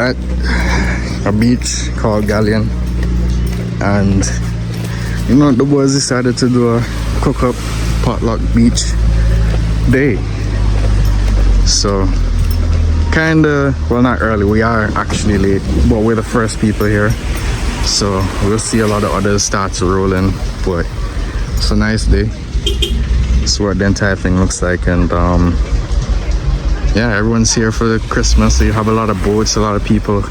at a beach called Galleon, and you know the boys decided to do a cook-up potluck beach day. So kinda, well, not early, we are actually late, but we're the first people here, so we'll see a lot of others start to roll in. But it's a nice day. This is what the entire thing looks like. And yeah, everyone's here for the Christmas, so you have a lot of boats, a lot of people,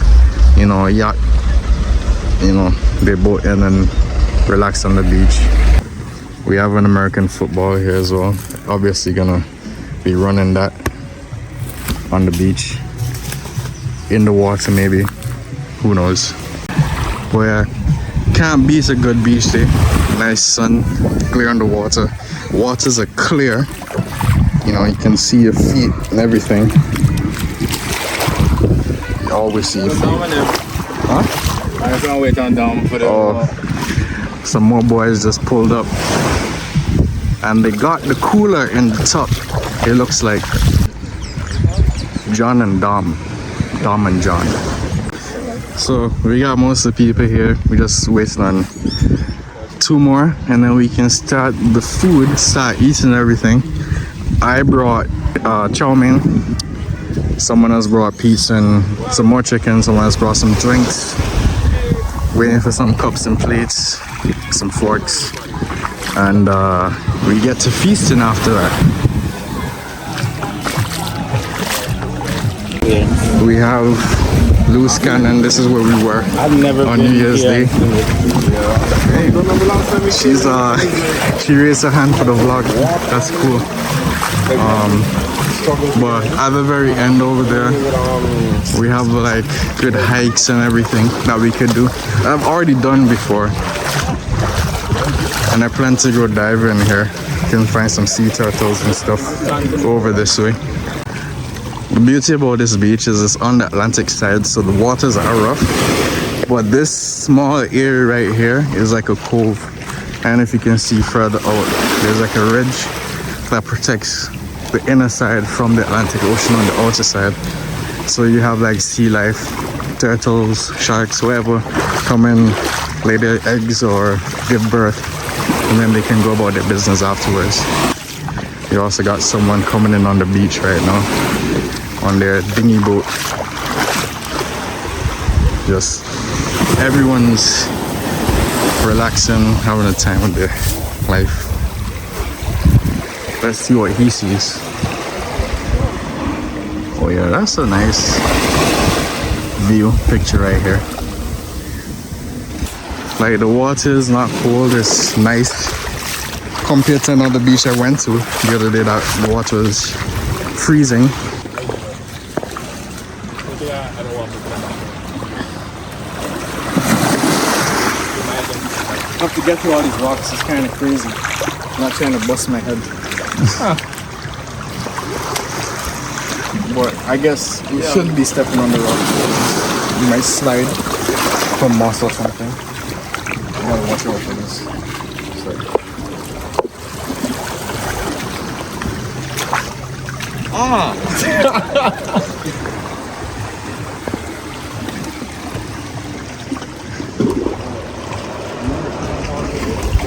you know, a yacht, you know, they boat in and relax on the beach. We have an American football here as well, obviously gonna be running that on the beach, in the water maybe, who knows. But yeah, can't beat a good beach day. Nice sun, clear on the water. Waters are clear, you know, you can see your feet and everything. You always see your feet. Huh? I was gonna wait on down for the some more boys just pulled up and they got the cooler in the top. It looks like John and Dom and John. So we got most of the people here. We just waiting on 2 more and then we can start the food, start eating everything. I brought chow mein. Someone else brought pizza and some more chicken. Someone else brought some drinks. Waiting for some cups and plates, some forks, and we get to feasting after that. We have loose cannon. This is where we were on New Year's Day. She raised her hand for the vlog. That's cool. But at the very end over there, we have like good hikes and everything that we could do. I've already done before, and I plan to go diving here. You can find some sea turtles and stuff over this way. The beauty about this beach is it's on the Atlantic side, so the waters are rough, but this small area right here is like a cove, and if you can see further out, there's like a ridge that protects the inner side from the Atlantic Ocean on the outer side. So you have like sea life, turtles, sharks, whatever, come in, lay their eggs or give birth, and then they can go about their business afterwards. You also got someone coming in on the beach right now on their dinghy boat. Just everyone's relaxing, having a time with their life. Let's see what he sees. Oh yeah, that's a nice view picture right here. Like the water is not cold, it's nice compared to another beach I went to the other day that the water was freezing. I have to get through all these rocks, it's kind of crazy. I'm not trying to bust my head. But I guess you shouldn't be stepping on the rock. You might slide from moss or something. You gotta watch out for this.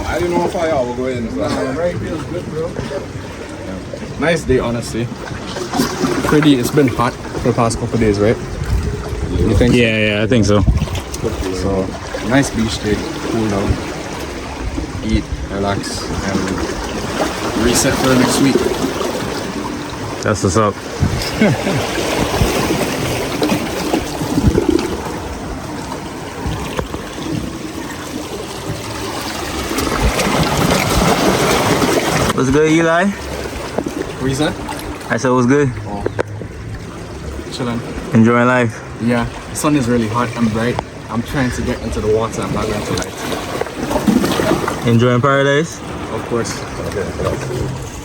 I didn't know if I will go in. Right here is good, bro. Nice day, honestly. Pretty. It's been hot for the past couple of days, right? You think? Yeah, I think so. So nice beach day. Cool down, eat, relax, and reset for the next week. That's what's up. What's good, Eli? What you said? I said, what's good? Oh, chilling. Enjoying life. Yeah, the sun is really hot and bright. I'm trying to get into the water. I'm not going to lie. Enjoying paradise? Of course.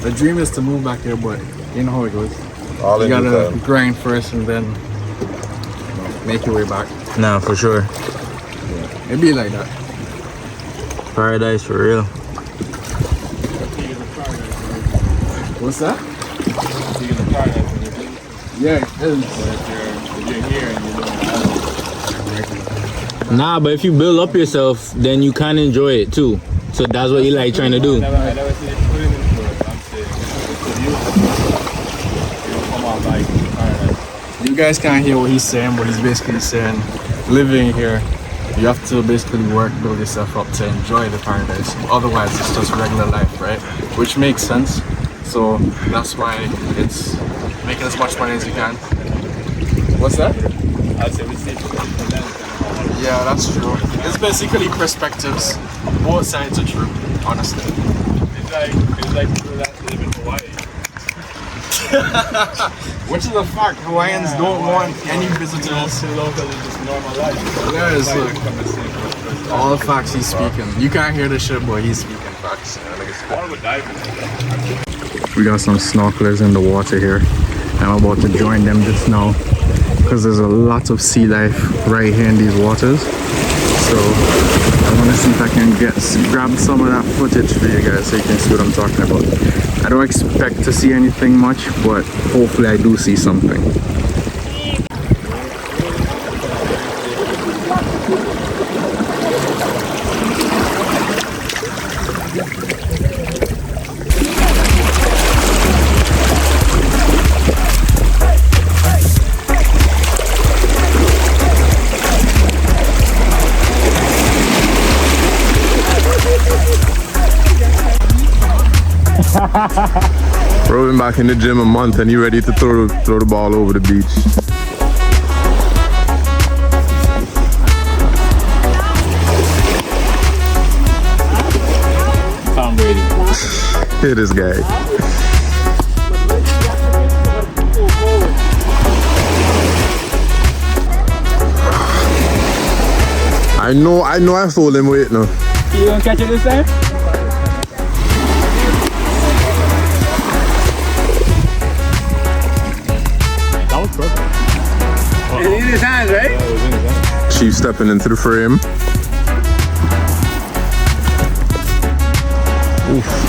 The dream is to move back here, but you know how it goes. You gotta grind first and then make your way back. Nah, for sure. Yeah, it'd be like that. Paradise for real. What's that? Yeah, it is. But if you're here and you're doing Nah, but if you build up yourself, then you can enjoy it too. So that's what you like trying to do. I never seen it put in the I'm saying, You guys can't hear what he's saying, but he's basically saying, living here, you have to basically work, build yourself up to enjoy the paradise. Otherwise, it's just regular life, right? Which makes sense. So that's why it's making as much money as you can. What's that? I said we see it. Yeah, that's true. It's basically perspectives. Both sides are true, honestly. It's like people that live in Hawaii. Which is a fact. Hawaiians don't want any visitors. Locally, just normal life. Yeah, it's like all the facts he's speaking. You can't hear the shit, but he's speaking facts. We got some snorkelers in the water here. I'm about to join them just now because there's a lot of sea life right here in these waters. So I want to see if I can grab some of that footage for you guys so you can see what I'm talking about. I don't expect to see anything much, but hopefully I do see something. Bro, been back in the gym a month and you ready to throw the ball over the beach. Tom Brady. Hear this guy. I know I fooled him with it now. You gonna catch it this time? It's in his hands, right? Chief stepping into the frame. Oof.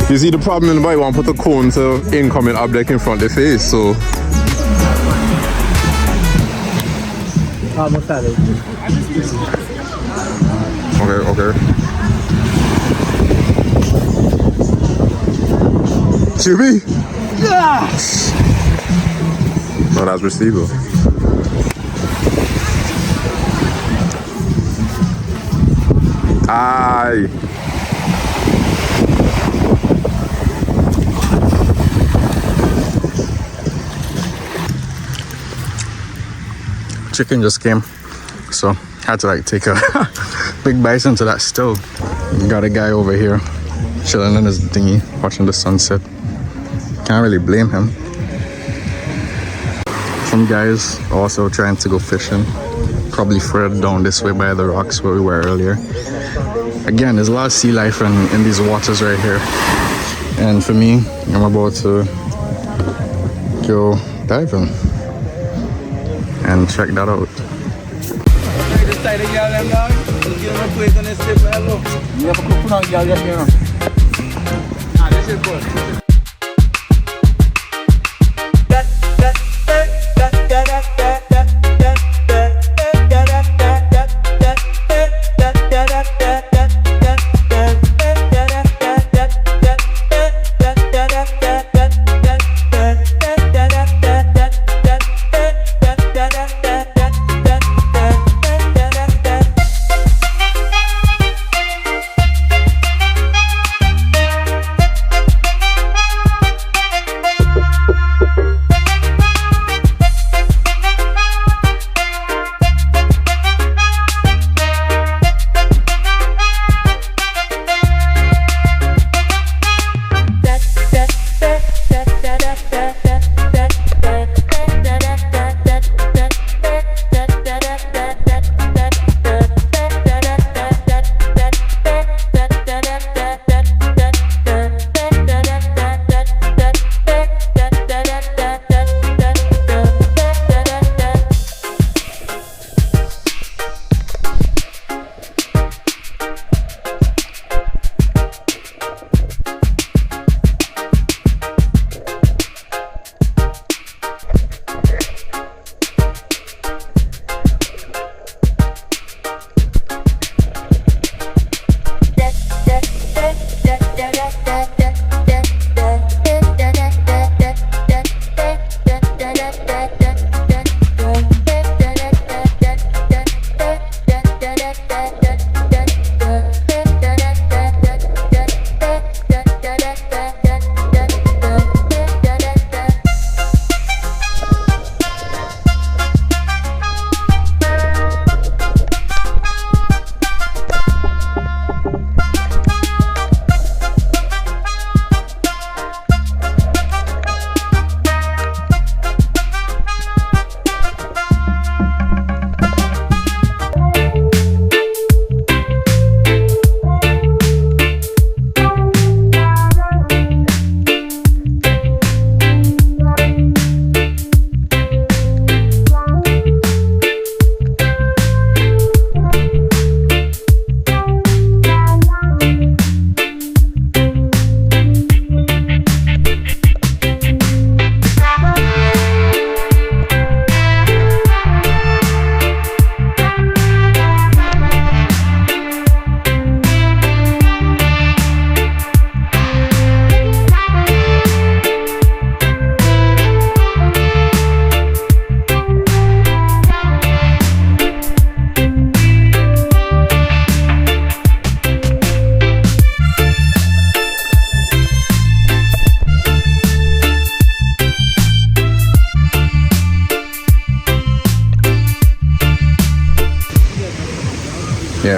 You see the problem in the bike, one put a cone to incoming object in front of the face, so. Almost had it. Okay. QB? Yeah! No, that's receiver. Aye. Chicken just came, so had to like take a big bite into that stove. Got a guy over here chilling in his dinghy watching the sunset. Can't really blame him. Some guys also trying to go fishing, probably further down this way by the rocks where we were earlier. Again, there's a lot of sea life in these waters right here, and for me, I'm about to go diving and check that out.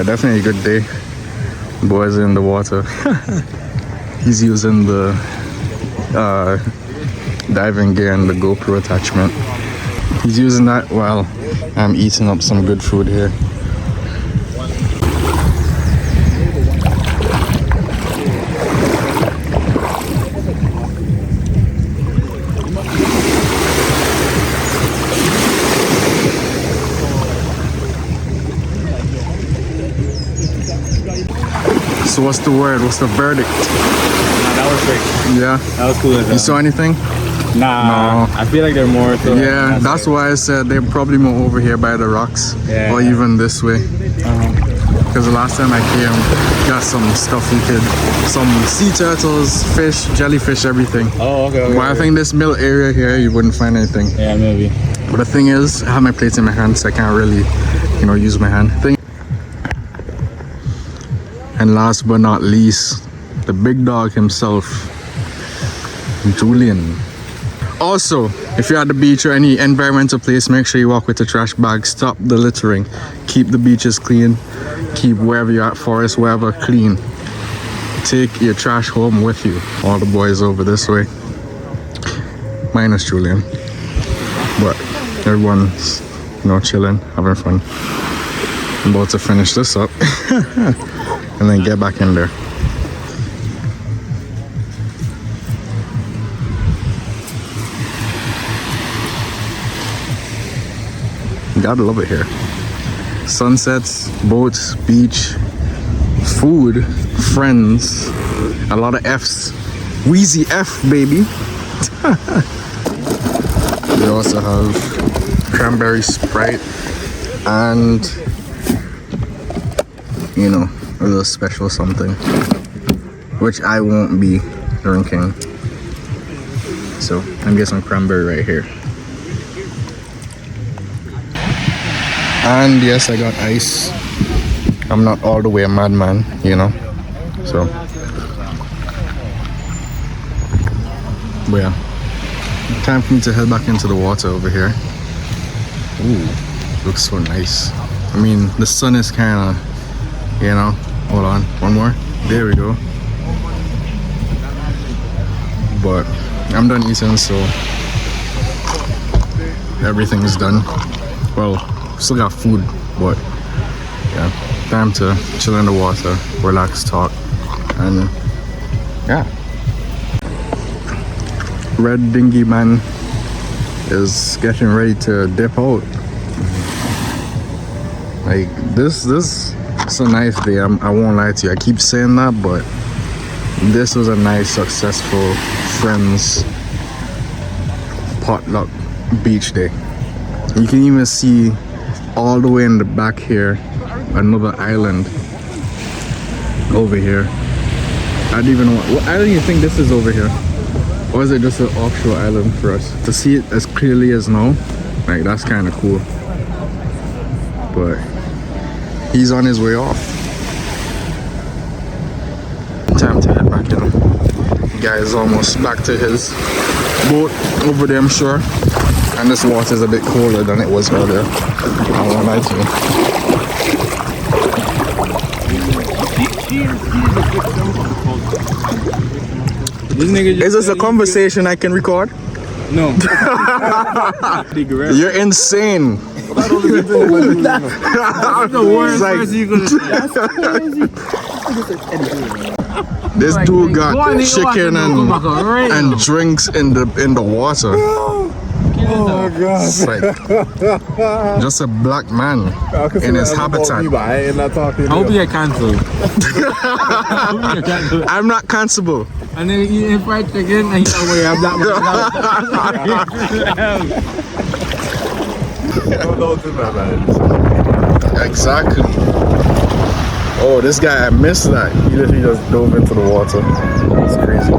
Yeah, definitely a good day. Boys in the water. He's using the diving gear and the GoPro attachment. He's using that while I'm eating up some good food here. So what's the word? What's the verdict? That was great. Yeah. That was cool as You saw anything? Nah, I feel like they're more. So Yeah, that's why I said they're probably more over here by the rocks, Yeah. or even this way. Because the last time I came, got some stuff we could, some sea turtles, fish, jellyfish, everything. Oh, okay. But I think this middle area here, you wouldn't find anything. Yeah, maybe. But the thing is, I have my plates in my hand, so I can't really, use my hand. And last but not least, the big dog himself, Julian. Also, if you're at the beach or any environmental place, make sure you walk with a trash bag. Stop the littering. Keep the beaches clean. Keep wherever you're at, forest, wherever, clean. Take your trash home with you. All the boys over this way. Minus Julian. But everyone's, chilling, having fun. I'm about to finish this up. And then get back in there. Gotta love it here. Sunsets, boats, beach, food, friends, a lot of F's. Wheezy F, baby. We also have cranberry Sprite and, a little special something, which I won't be drinking. So I'm getting some cranberry right here. And yes, I got ice. I'm not all the way a madman, So, but yeah, time for me to head back into the water over here. Ooh, looks so nice. I mean, the sun is kind of, hold on, one more. There we go. But I'm done eating, so everything is done. Well, still got food, but yeah, time to chill in the water, relax, talk, and yeah. Red Dinghy Man is getting ready to dip out. Like this is a nice day. I won't lie to you. I keep saying that, but this was a nice, successful friends potluck beach day. You can even see all the way in the back here another island over here. I don't even know I don't even think this is over here, or is it just an offshore island for us to see it as clearly as now? Like, that's kind of cool. But he's on his way off. Time to head back in. The guy is almost back to his boat over there, I'm sure. And this water is a bit colder than it was earlier. I won't lie to you. Is this a conversation I can record? No. You're insane. This dude got chicken and drinks in the water. Oh my god. It's like just a black man in his habitat. I ain't not talking. I hope you get cancelled. I'm not cancelable. And then you eat fried chicken and you know, have that much. Exactly. Oh, this guy, I missed that. He literally just dove into the water. It's crazy.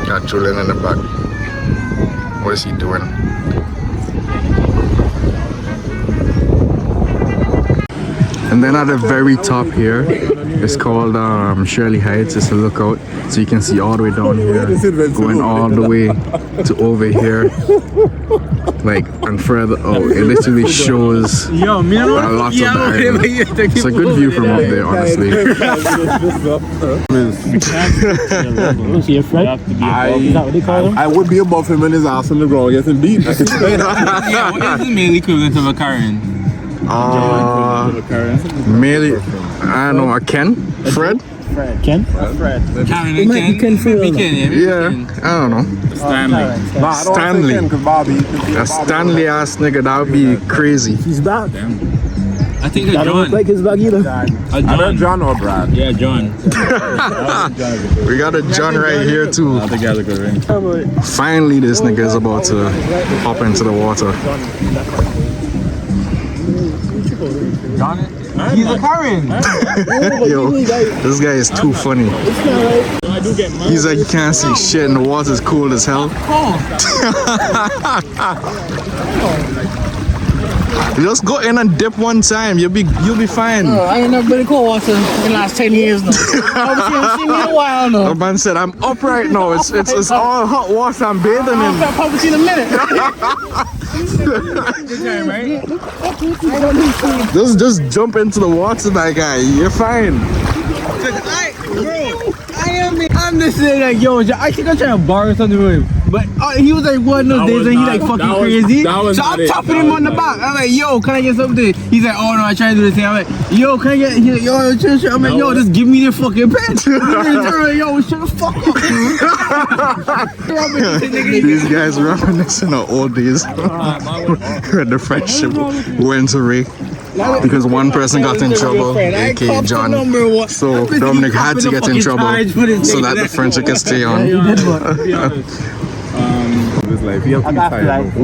Got Julian in the back. What is he doing? And then at the very top here, it's called Shirley Heights. It's a lookout, so you can see all the way down here, going all the way to over here. Like, and further out, it literally shows a lot of the island. It's a good view from up there, honestly. I would be above him and his ass on the ground getting beat. I can say that. Yeah, what is the male equivalent of a Karen? Mainly, I don't know, a Ken? Fred? Karen and Ken? Yeah, I don't know. Stanley. Stanley. A Stanley ass nigga, that would be crazy. He's back. I think a I don't John. look like his bag either. Either John or Brad. Yeah, John. We got a John right here too. I think I look good. Finally, this nigga is about to hop into the water. He's a Karen. Yo, this guy is too funny. He's like, you can't see shit and the water's cold as hell. Just go in and dip one time. You'll be fine. I ain't never been in cold water in the last 10 years now. I've seen me in a while now. The man said, I'm up right now. It's all hot water I'm bathing in. I've probably seen a minute. Just jump into the water, my guy. You're fine. I'm just saying, like, yo, I think I'm trying to borrow something from him. But he was like one of those days and he like fucking crazy. So I'm tapping him on the back. I'm like, yo, can I get something? He's like, oh no, I try to do this thing. I'm like, yo, can I get? He's like, yo, chill. I'm like, yo, just give me the fucking pen. Yo, shut the fuck up. These guys reminiscing of old days where the friendship went away because one person got in trouble, aka John. So Dominic had to get in trouble so that the friendship can stay on.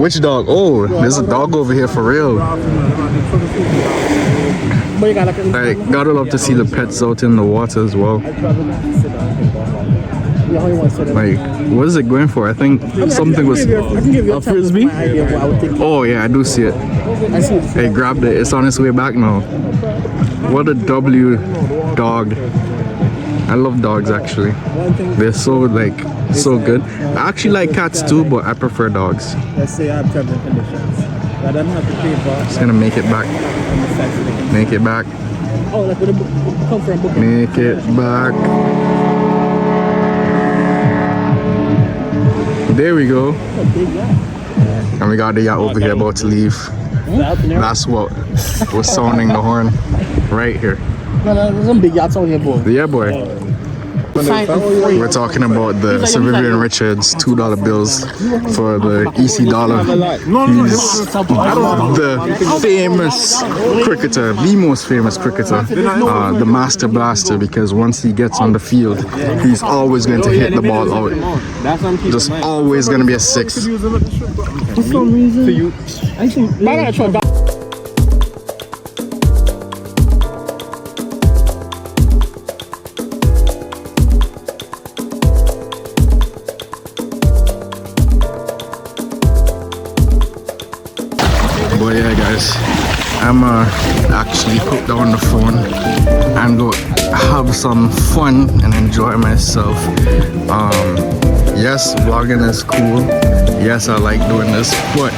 Which dog? Oh, there's a dog over here for real. Like, gotta love to see the pets out in the water as well. Like, what is it going for? I think something was a frisbee. Oh yeah, I do see it. Hey, grabbed it. It's on its way back now. What a W dog. I love dogs actually. They're so so good. I actually like cats too, but I prefer dogs. Let's say I have terms and conditions. I don't have to pay for. Just gonna make it back. Make it back. Oh, like with a come from book. Make it back. There we go. And we got the yacht over here about to leave. That's what was sounding the horn right here. No, there's some big yachts on here, boy. Yeah, boy. We're talking about the Sir Vivian Richards $2 bills for the EC dollar. He's the famous cricketer, the most famous cricketer, the master blaster, because once he gets on the field, he's always going to hit the ball out. Just always going to be a six. For some reason, I think. But yeah, guys, I'm actually put down the phone and go have some fun and enjoy myself. Yes, vlogging is cool. Yes, I like doing this, but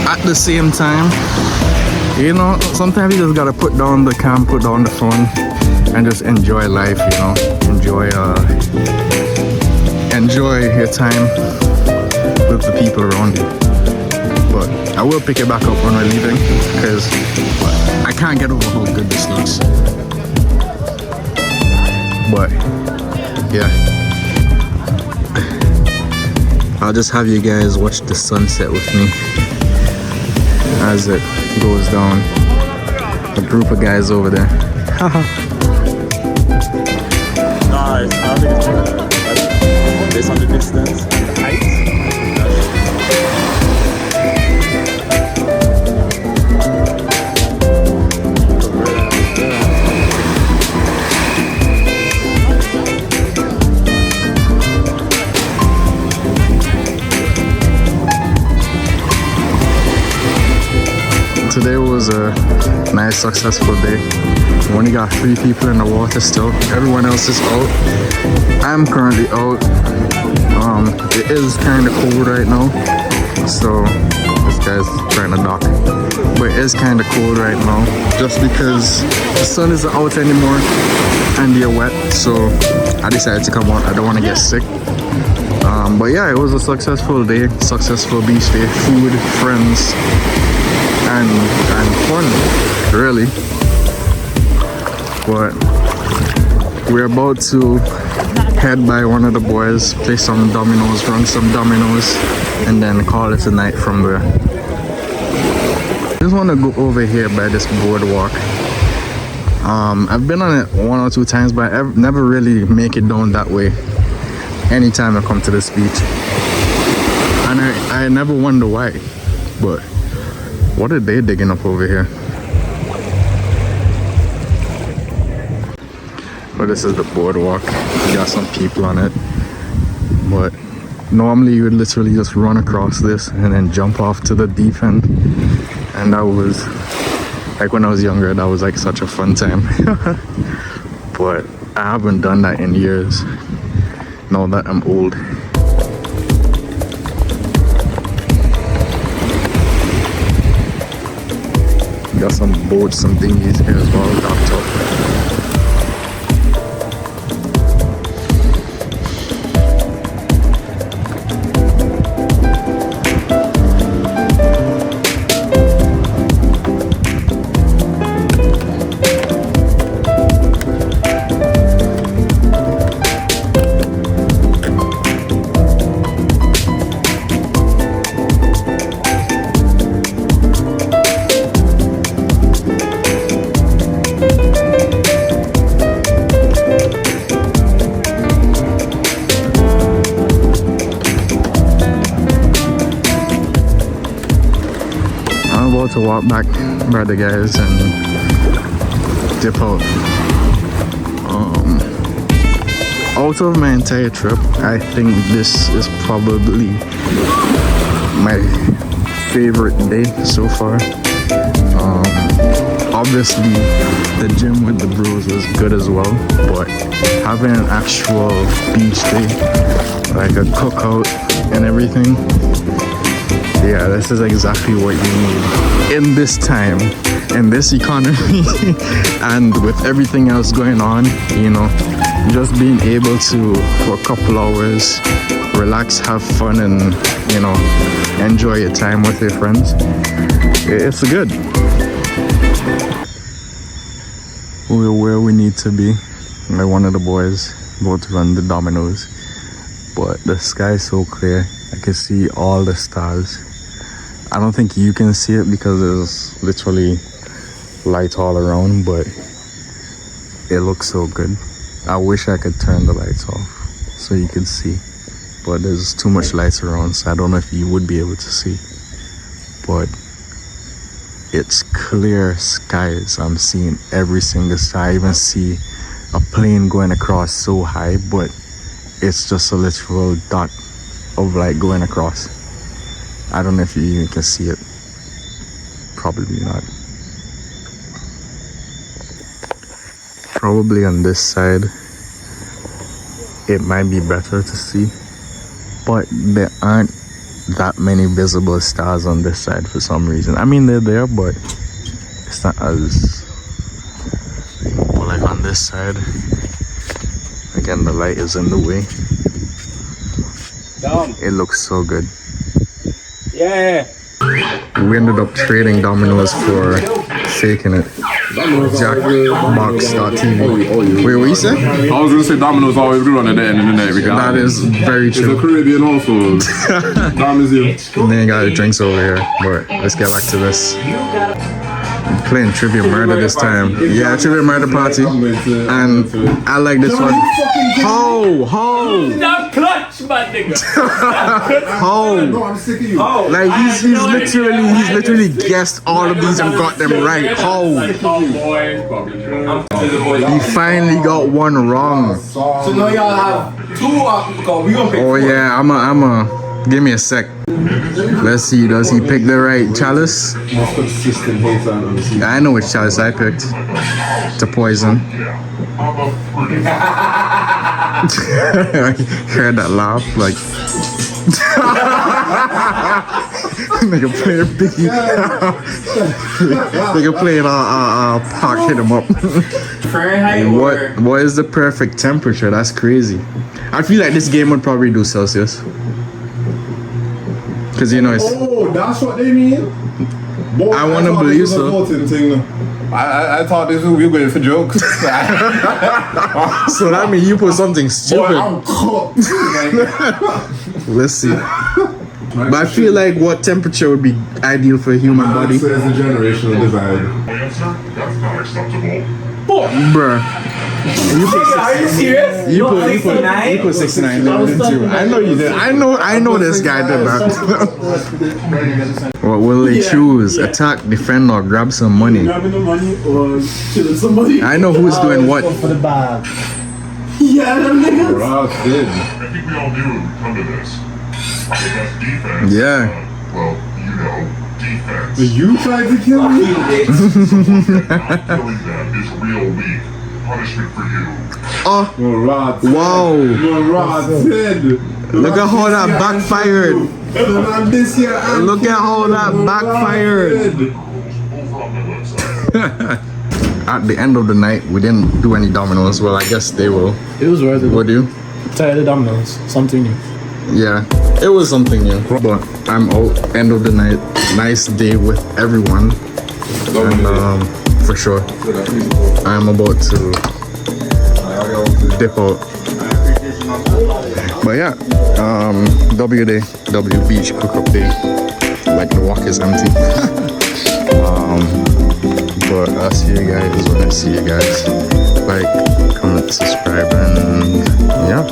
at the same time, you know, sometimes you just gotta put down the cam, put down the phone, and just enjoy life. You know, enjoy your time with the people around you. But I will pick it back up when we're leaving because I can't get over how good this looks. But yeah, I'll just have you guys watch the sunset with me as it goes down. A group of guys over there. Nice. I think it's based on the distance and the height. Today was a nice, successful day. We only got 3 people in the water still. Everyone else is out. I'm currently out. It is kind of cold right now, so This guy's trying to dock. But it's kind of cold right now just because the sun isn't out anymore and you're wet. So I decided to come out. I don't want to get sick. But yeah, it was a successful day, successful beach day, food, friends, and fun, really. But we're about to head by one of the boys, play some dominoes, run some dominoes, and then call it a night from there. I just want to go over here by this boardwalk. I've been on it 1 or 2 times, but I never really make it down that way anytime I come to this beach. And I never wonder why. But what are they digging up over here? But this is the boardwalk. We got some people on it. But normally you would literally just run across this and then jump off to the deep end. And that was, like when I was younger, that was like such a fun time. But I haven't done that in years. Now that I'm old. Got some boats, some dinghies here as well, docked up. To walk back by the guys and dip out. Out of my entire trip, I think this is probably my favorite day so far. Obviously the gym with the bros was good as well, but having an actual beach day, like a cookout and everything, yeah, this is exactly what you need in this time, in this economy, and with everything else going on, you know, just being able to, for a couple hours, relax, have fun, and, you know, enjoy your time with your friends. It's good. We're where we need to be. Like one of the boys about to run the dominoes, but the sky is so clear. I can see all the stars. I don't think you can see it because there's literally light all around, but it looks so good. I wish I could turn the lights off so you could see, but there's too much lights around, so I don't know if you would be able to see. But it's clear skies. I'm seeing every single star. I even see a plane going across so high, but it's just a literal dot of light going across. I don't know if you even can see it. Probably not. Probably on this side it might be better to see, but there aren't that many visible stars on this side for some reason. I mean, they're there, but it's not as, well, like on this side, again, the light is in the way. It looks so good. Yeah. We ended up trading dominoes for faking it. Jackbox.tv. Wait, what you say? I was gonna say Domino's always good on the end of the night. That is very true. It's a Caribbean also. Domino's. And then you got the drinks over here. But let's get back to this. I'm playing Trivia Murder this time. Yeah, Trivia Murder Party. And I like this one. Ho! Stop clutch, my nigga. Ho! Like he's literally guessed all of these and got them right. Ho! He finally got one wrong. So now y'all have 2 because we gonna pick. Oh yeah, I'm a give me a sec. Let's see, does he pick the right chalice? I know which chalice I picked. To poison. Heard that laugh, like Nigga playing Biggie. Nigga playing Park hit him up. What is the perfect temperature? That's crazy. I feel like this game would probably do Celsius. Cause you know it's. Oh, that's what they mean. Boy, I wanna thought believe this was a so. voting thing. I thought this was we were going for jokes. So that means you put something Boy, stupid. I'm cooked. Let's see. But I feel like what temperature would be ideal for a human body? It's a generational divide. Bruh. Are you serious? You put 69 down, didn't you? I know you did. I know this guy did that. What will they choose? Attack, defend, or grab some money? Grabbing the money or killing somebody. I know who's doing what. For the bag. Yeah, them niggas. Rock did. I think we all knew it would come to this. The best defense. Yeah. Well, you know, defense. You tried to kill me? Not killing them is real weak. Punishment for you. Oh, Rod. wow. Rod did. Look at how that backfired. Look at how that backfired. Over on my website. At the end of the night, we didn't do any dominoes. Well, I guess they will. It was worth it. What do you? Tired of dominoes. Something new. Yeah, it was something new. But I'm out. End of the night. Nice day with everyone. And for sure, I'm about to dip out. But yeah, W day, W beach cook-up day. Like the walk is empty. But I'll see you guys when I see you guys. Like, comment, subscribe, and yeah.